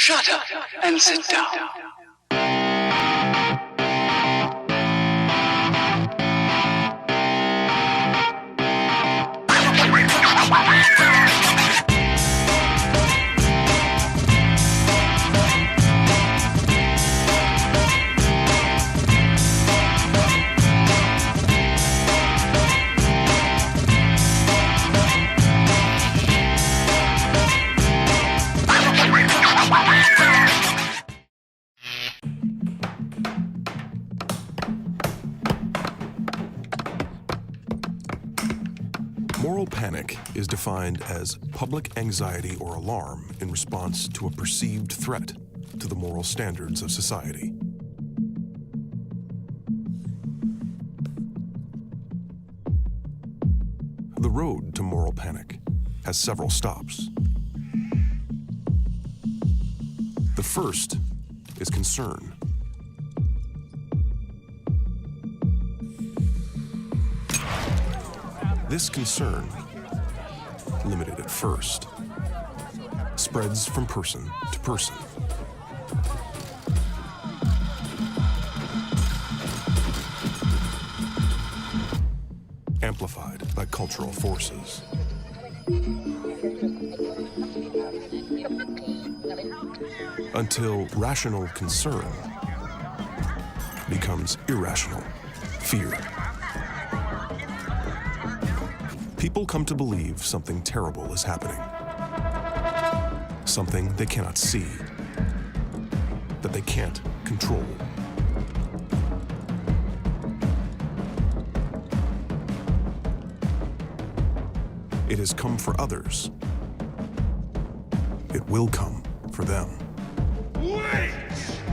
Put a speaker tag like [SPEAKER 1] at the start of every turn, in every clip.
[SPEAKER 1] Shut up and sit down.
[SPEAKER 2] Moral panic is defined as public anxiety or alarm in response to a perceived threat to the moral standards of society. The road to moral panic has several stops. The first is concern. This concern, limited at first, spreads from person to person. Amplified by cultural forces. Until rational concern becomes irrational fear. People come to believe something terrible is happening. Something they cannot see, that they can't control. It has come for others. It will come for them.
[SPEAKER 3] Wait!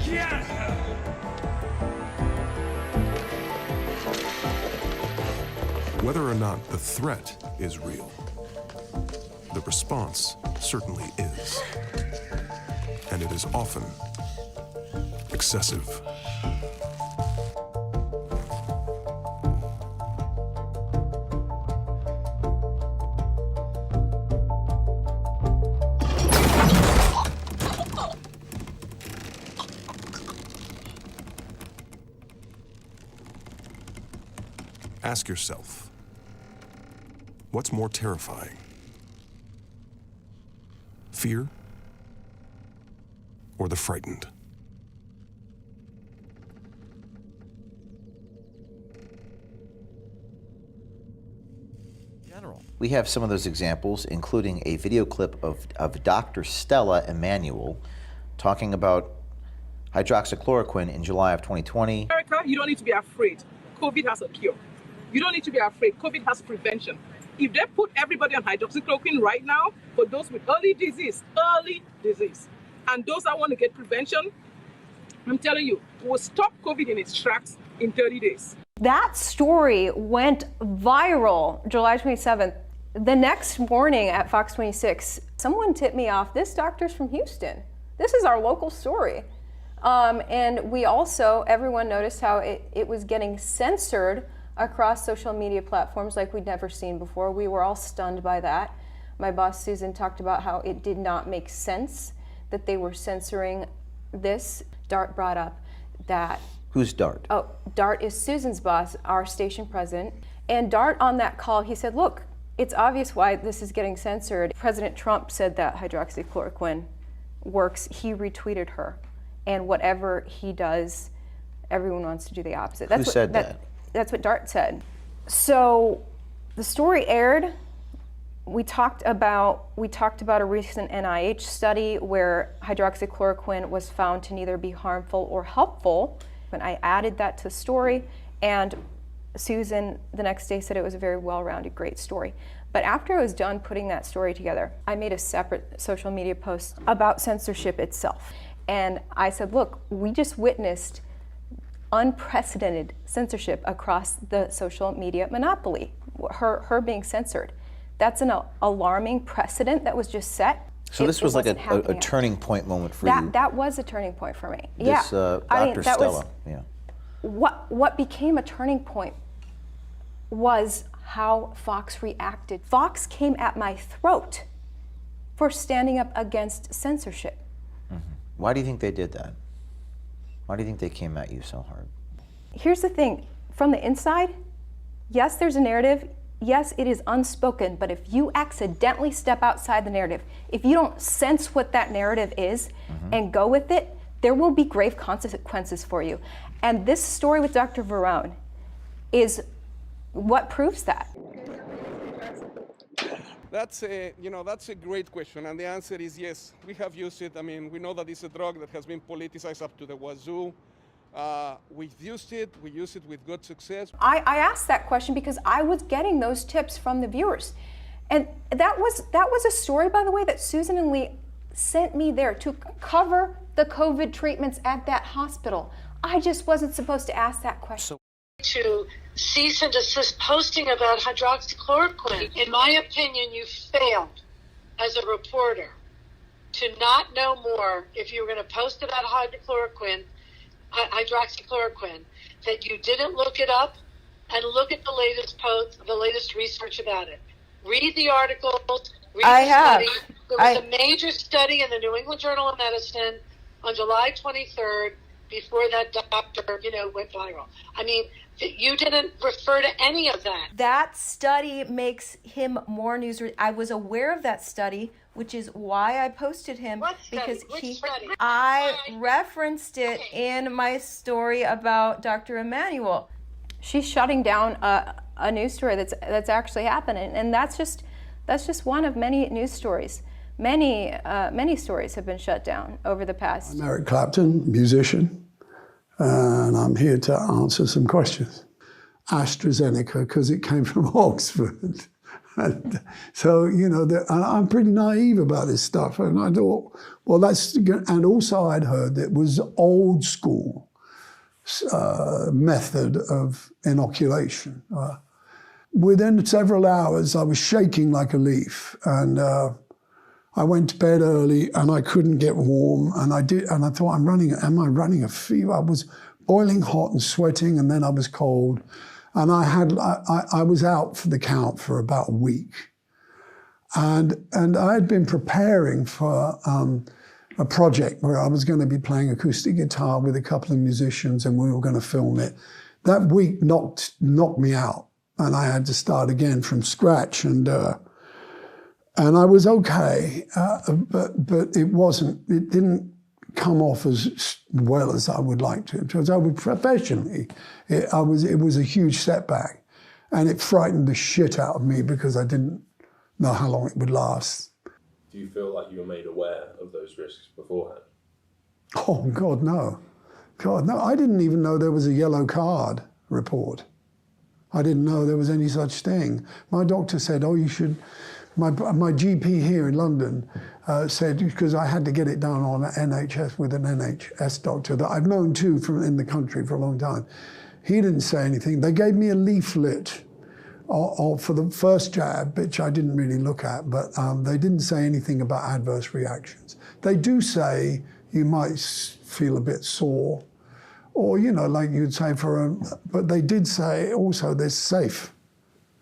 [SPEAKER 3] Get her!
[SPEAKER 2] Whether or not the threat is real, the response certainly is. And it is often excessive. Ask yourself, what's more terrifying? Fear or the frightened?
[SPEAKER 4] We have some of those examples, including a video clip of Dr. Stella Emanuel talking about hydroxychloroquine in July of 2020.
[SPEAKER 5] America, you don't need to be afraid. COVID has a cure. You don't need to be afraid. COVID has prevention. If they put everybody on hydroxychloroquine right now, for those with early disease, and those that want to get prevention, I'm telling you, we'll stop COVID in its tracks in 30 days.
[SPEAKER 6] That story went viral July 27th. The next morning at Fox 26, someone tipped me off, this doctor's from Houston. This is our local story. And we also, everyone noticed how it was getting censored across social media platforms like we'd never seen before. We were all stunned by that. My boss Susan talked about how it did not make sense that they were censoring this. Dart brought up that...
[SPEAKER 4] Who's Dart?
[SPEAKER 6] Oh, Dart is Susan's boss, our station president. And Dart on that call, he said, look, it's obvious why this is getting censored. President Trump said that hydroxychloroquine works. He retweeted her. And whatever he does, everyone wants to do the opposite.
[SPEAKER 4] Who said that?
[SPEAKER 6] That's what Dart said. So the story aired. We talked about a recent NIH study where hydroxychloroquine was found to neither be harmful or helpful. And I added that to the story, and Susan the next day said it was a very well-rounded, great story. But after I was done putting that story together, I made a separate social media post about censorship itself. And I said, look, we just witnessed unprecedented censorship across the social media monopoly, her being censored. That's an alarming precedent that was just set.
[SPEAKER 4] So this was like a turning point moment for you.
[SPEAKER 6] That was a turning point for me.
[SPEAKER 4] This,
[SPEAKER 6] yeah.
[SPEAKER 4] Dr. Stella. Yeah.
[SPEAKER 6] What became a turning point was how Fox reacted. Fox came at my throat for standing up against censorship. Mm-hmm.
[SPEAKER 4] Why do you think they did that? Why do you think they came at you so hard?
[SPEAKER 6] Here's the thing, from the inside, yes, there's a narrative. Yes, it is unspoken, but if you accidentally step outside the narrative, if you don't sense what that narrative is and go with it, there will be grave consequences for you. And this story with Dr. Varone is what proves that.
[SPEAKER 7] That's a great question, and the answer is yes. We have used it. I mean, we know that it's a drug that has been politicized up to the wazoo. We've used it. We use it with good success.
[SPEAKER 6] I asked that question because I was getting those tips from the viewers. And that was a story, by the way, that Susan and Lee sent me there to cover the COVID treatments at that hospital. I just wasn't supposed to ask that question.
[SPEAKER 8] To cease and desist posting about hydroxychloroquine. In my opinion, you failed as a reporter to not know more if you were going to post about hydroxychloroquine, that you didn't look it up and look at the latest post, the latest research about it. Read the articles, read the study. There was a major study in the New England Journal of Medicine on July 23rd before that doctor, went viral. I mean, you didn't refer to any of that.
[SPEAKER 9] That study makes him more newsworthy. I was aware of that study, which is why I posted him.
[SPEAKER 8] What study?
[SPEAKER 9] Because
[SPEAKER 8] Which study?
[SPEAKER 9] I referenced it in my story about Dr. Emanuel.
[SPEAKER 6] She's shutting down a news story that's actually happening, and that's just one of many news stories. Many stories have been shut down over the past.
[SPEAKER 10] I'm Eric Clapton, musician, and I'm here to answer some questions. AstraZeneca, because it came from Oxford. And so, I'm pretty naive about this stuff. And I thought, well, that's, and also I'd heard that it was old school method of inoculation. Within several hours, I was shaking like a leaf. And I went to bed early and I couldn't get warm. And I thought, am I running a fever? I was boiling hot and sweating, and then I was cold. And I was out for the count for about a week. And I had been preparing for a project where I was going to be playing acoustic guitar with a couple of musicians, and we were going to film it. That week knocked me out, and I had to start again from scratch. And I was okay, but it didn't come off as well as I would like to. Because I would professionally, it was a huge setback, and it frightened the shit out of me because I didn't know how long it would last.
[SPEAKER 11] Do you feel like you were made aware of those risks beforehand?
[SPEAKER 10] Oh, God, no. God, no. I didn't even know there was a yellow card report. I didn't know there was any such thing. My doctor said, oh, you should... My GP here in London said, because I had to get it done on NHS with an NHS doctor that I've known too in the country for a long time. He didn't say anything. They gave me a leaflet for the first jab, which I didn't really look at, but they didn't say anything about adverse reactions. They do say you might feel a bit sore, or, like you'd say but they did say also they're safe.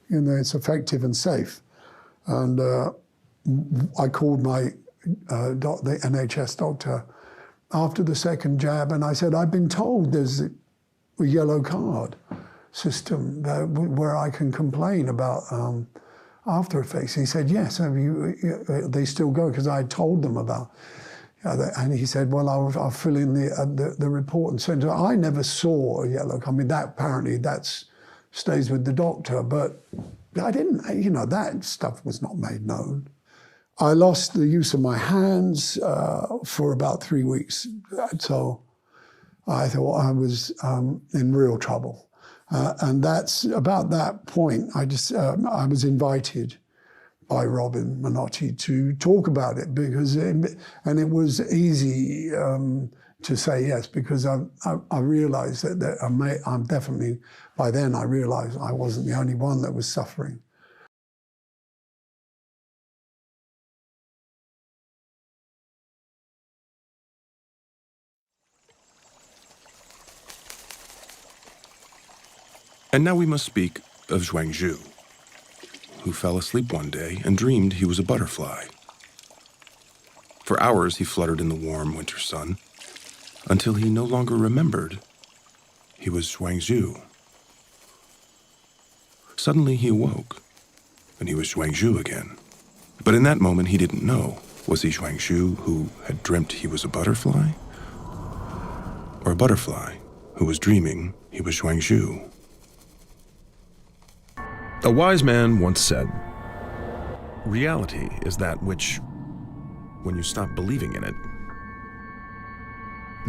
[SPEAKER 10] It's effective and safe. And I called the NHS doctor after the second jab, and I said, I've been told there's a yellow card system where I can complain about after effects. He said, yes, they still go, because I told them about and he said, well, I'll fill in the report and send it. I never saw a yellow card. I mean, apparently that stays with the doctor, but I didn't, that stuff was not made known. I lost the use of my hands for about 3 weeks. So I thought I was in real trouble. And that's about that point, I was invited by Robin Minotti to talk about it, because and it was easy to say yes, because I realized that I'm definitely, by then I realized I wasn't the only one that was suffering.
[SPEAKER 2] And now we must speak of Zhuangzhu, who fell asleep one day and dreamed he was a butterfly. For hours he fluttered in the warm winter sun, until he no longer remembered he was Zhuangzhu. Suddenly he awoke, and he was Zhuangzhu again. But in that moment he didn't know, was he Zhuangzhu who had dreamt he was a butterfly? Or a butterfly who was dreaming he was Zhuangzhu? A wise man once said, "Reality is that which, when you stop believing in it,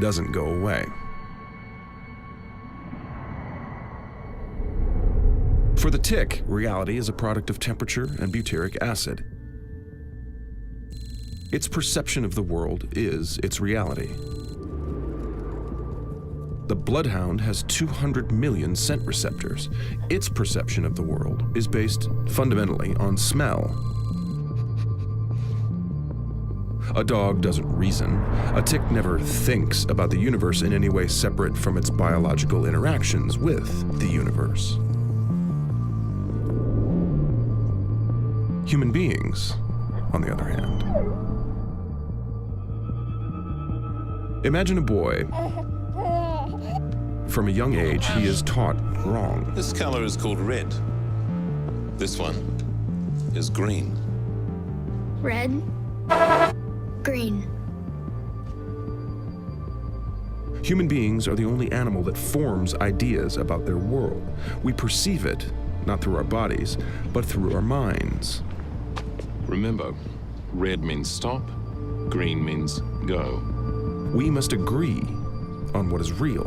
[SPEAKER 2] doesn't go away." For the tick, reality is a product of temperature and butyric acid. Its perception of the world is its reality. The bloodhound has 200 million scent receptors. Its perception of the world is based fundamentally on smell. A dog doesn't reason. A tick never thinks about the universe in any way separate from its biological interactions with the universe. Human beings, on the other hand. Imagine a boy. From a young age, he is taught wrong.
[SPEAKER 12] This color is called red. This one is green.
[SPEAKER 13] Red, green.
[SPEAKER 2] Human beings are the only animal that forms ideas about their world. We perceive it, not through our bodies, but through our minds.
[SPEAKER 12] Remember, red means stop, green means go.
[SPEAKER 2] We must agree on what is real.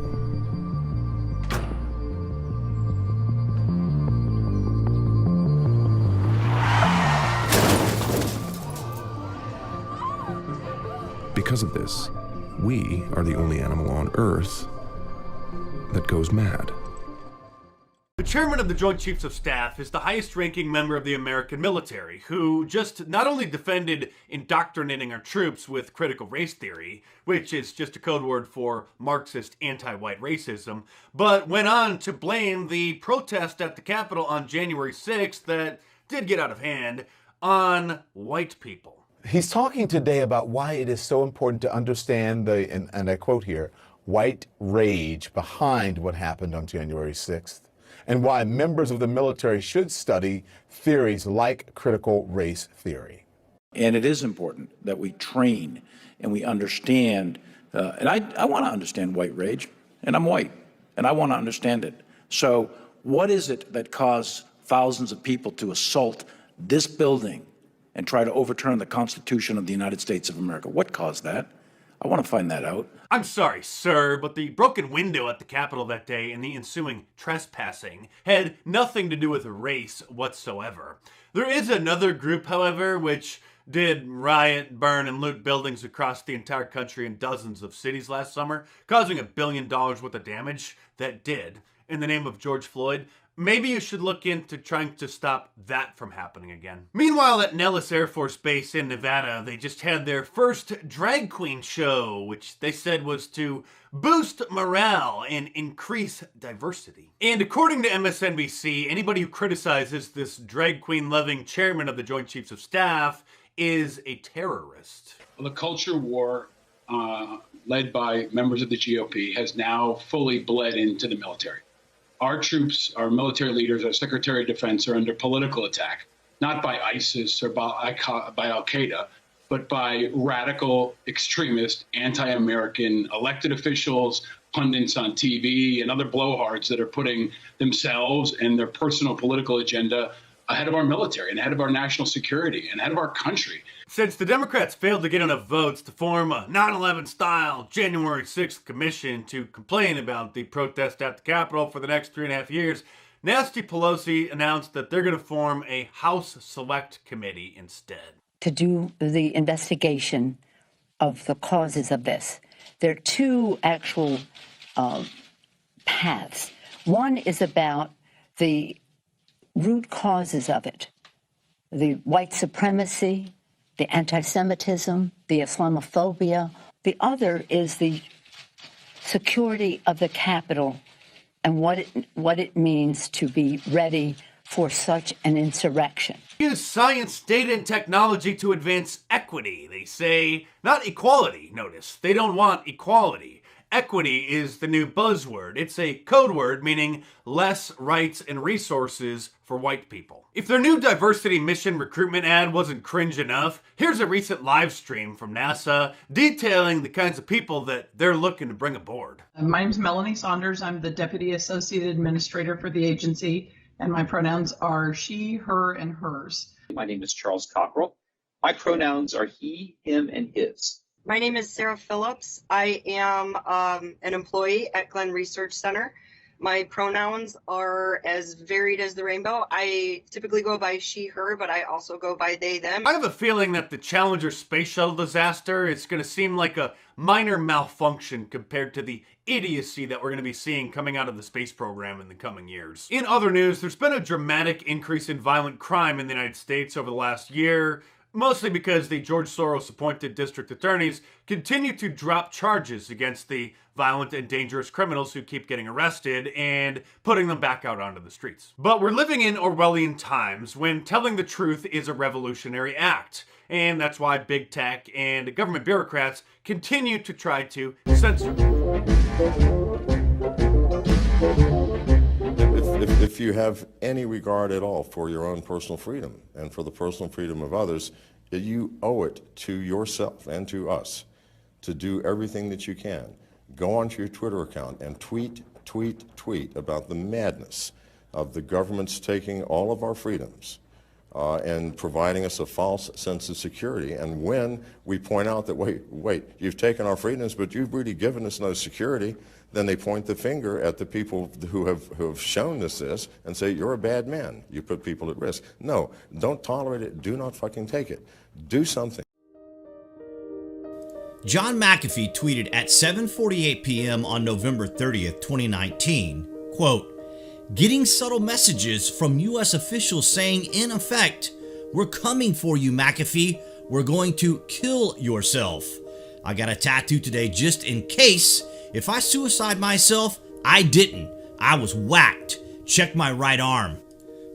[SPEAKER 2] Because of this, we are the only animal on Earth that goes mad.
[SPEAKER 14] The chairman of the Joint Chiefs of Staff is the highest-ranking member of the American military, who just not only defended indoctrinating our troops with critical race theory, which is just a code word for Marxist anti-white racism, but went on to blame the protest at the Capitol on January 6th that did get out of hand on white people.
[SPEAKER 15] He's talking today about why it is so important to understand the, and I quote here, white rage behind what happened on January 6th, and why members of the military should study theories like critical race theory.
[SPEAKER 16] And it is important that we train and we understand, and I want to understand white rage, and I'm white, and I want to understand it. So what is it that caused thousands of people to assault this building and try to overturn the Constitution of the United States of America? What caused that? I want to find that out.
[SPEAKER 14] I'm sorry, sir, but the broken window at the Capitol that day and the ensuing trespassing had nothing to do with race whatsoever. There is another group, however, which did riot, burn, and loot buildings across the entire country in dozens of cities last summer, causing $1 billion worth of damage that did, in the name of George Floyd. Maybe you should look into trying to stop that from happening again. Meanwhile, at Nellis Air Force Base in Nevada, they just had their first drag queen show, which they said was to boost morale and increase diversity. And according to MSNBC, anybody who criticizes this drag queen-loving chairman of the Joint Chiefs of Staff is a terrorist.
[SPEAKER 17] The culture war led by members of the GOP has now fully bled into the military. Our troops, our military leaders, our Secretary of Defense are under political attack, not by ISIS or by Al-Qaeda, but by radical, extremist, anti-American elected officials, pundits on TV, and other blowhards that are putting themselves and their personal political agenda ahead of our military and ahead of our national security and ahead of our country.
[SPEAKER 14] Since the Democrats failed to get enough votes to form a 9/11-style January 6th commission to complain about the protest at the Capitol for the next 3.5 years, Nancy Pelosi announced that they're going to form a House Select Committee instead.
[SPEAKER 18] To do the investigation of the causes of this. There are two actual paths. One is about the root causes of it, the white supremacy, the anti-Semitism, the Islamophobia. The other is the security of the Capitol and what it means to be ready for such an insurrection.
[SPEAKER 14] Use science, data, and technology to advance equity. They say, not equality, notice. They don't want equality. Equity is the new buzzword. It's a code word meaning less rights and resources for white people. If their new diversity mission recruitment ad wasn't cringe enough, here's a recent live stream from NASA detailing the kinds of people that they're looking to bring aboard.
[SPEAKER 19] My name is Melanie Saunders. I'm the Deputy Associate Administrator for the agency, and my pronouns are she, her, and hers.
[SPEAKER 20] My name is Charles Cockrell. My pronouns are he, him, and his.
[SPEAKER 21] My name is Sarah Phillips. I am an employee at Glenn Research Center. My pronouns are as varied as the rainbow. I typically go by she, her, but I also go by they, them.
[SPEAKER 14] I have a feeling that the Challenger space shuttle disaster is going to seem like a minor malfunction compared to the idiocy that we're going to be seeing coming out of the space program in the coming years. In other news, there's been a dramatic increase in violent crime in the United States over the last year, mostly because the George Soros-appointed district attorneys continue to drop charges against the violent and dangerous criminals who keep getting arrested and putting them back out onto the streets. But we're living in Orwellian times when telling the truth is a revolutionary act, and that's why big tech and government bureaucrats continue to try to censor it.
[SPEAKER 22] If you have any regard at all for your own personal freedom and for the personal freedom of others, you owe it to yourself and to us to do everything that you can. Go onto your Twitter account and tweet about the madness of the government's taking all of our freedoms and providing us a false sense of security. And when we point out that, wait, you've taken our freedoms, but you've really given us no security, then they point the finger at the people who have shown us this and say, you're a bad man. You put people at risk. No, don't tolerate it. Do not fucking take it. Do something.
[SPEAKER 23] John McAfee tweeted at 7:48 p.m. on November 30th, 2019, quote, "Getting subtle messages from U.S. officials saying, in effect, we're coming for you, McAfee. We're going to kill yourself. I got a tattoo today just in case. If I suicide myself, I didn't. I was whacked. Check my right arm."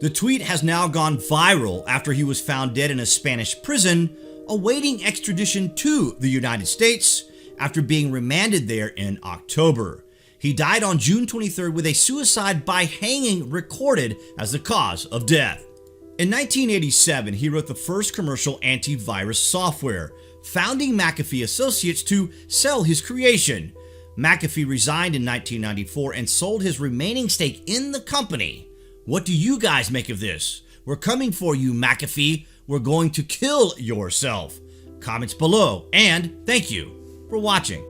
[SPEAKER 23] The tweet has now gone viral after he was found dead in a Spanish prison, awaiting extradition to the United States after being remanded there in October. He died on June 23rd with a suicide by hanging recorded as the cause of death. In 1987, he wrote the first commercial antivirus software, founding McAfee Associates to sell his creation. McAfee resigned in 1994 and sold his remaining stake in the company. What do you guys make of this? We're coming for you, McAfee. We're going to kill yourself. Comments below, and thank you for watching.